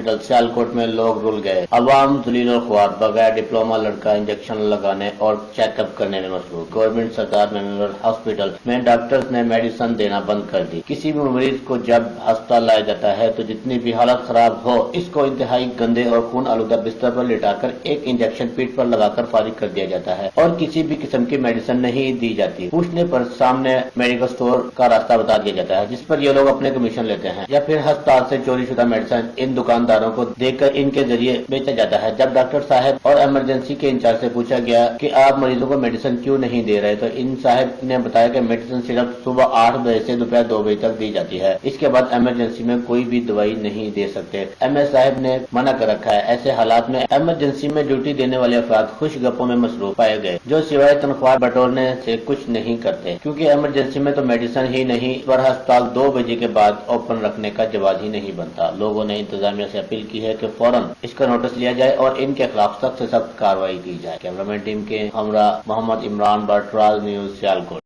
Hospital Sialkot में लोग rule गए। अवाम जलील और ख्वार बगैर डिप्लोमा लड़का इंजेक्शन लगाने और चेकअप करने में मसरूफ। गवर्नमेंट सरकार मेमोरियल हॉस्पिटल में डॉक्टर्स ने मेडिसिन देना बंद कर दी। किसी भी मरीज को जब अस्पताल लाया जाता है तो जितनी भी हालत खराब हो, इसको इंतहाई गंदे और खून आलूदा बिस्तर पर लिटाकर एक इंजेक्शन पीठ पर लगाकर फारिग कर दिया जाता है और किसी भी किस्म की मेडिसिन नहीं दी जाती। पूछने पर सामने मेडिकल स्टोर का रास्ता बता दिया जाता है, जिस पर ये लोग अपने कमीशन लेते हैं, या फिर अस्पताल से चोरी शुदा मेडिसिन इन दुकानदारों को देकर इनके जरिए बेचा जाता है। जब डॉक्टर साहब और इमरजेंसी के इंचार्ज से पूछा गया कि आप मरीजों को मेडिसिन क्यों नहीं दे रहे, तो इन साहब ने बताया कि मेडिसिन सिर्फ सुबह 8 बजे से दोपहर 2 बजे तक दी जाती है, इसके बाद इमरजेंसी में कोई भी दवाई नहीं दे सकते। एमएस साहब ने मना कर रखा है। ऐसे हालात में इमरजेंसी में ड्यूटी देने वाले अफराद खुश गप्पों में मसरूफ पाए गए, जो सिवाय तनख्वाह बटोरने से कुछ नहीं करते, क्योंकि इमरजेंसी में तो मेडिसिन ही नहीं पर अस्पताल 2 बजे के बाद ओपन रखने का जवाब ही नहीं बनता। लोगों ने इंतजामिया से अपील की है कि फौरन इसका नोटिस लिया जाए और इनके खिलाफ सख्त से सख्त कार्रवाई की जाए। कैमरामैन टीम के हमरा मोहम्मद इमरान बटराज, न्यूज सियालकोट।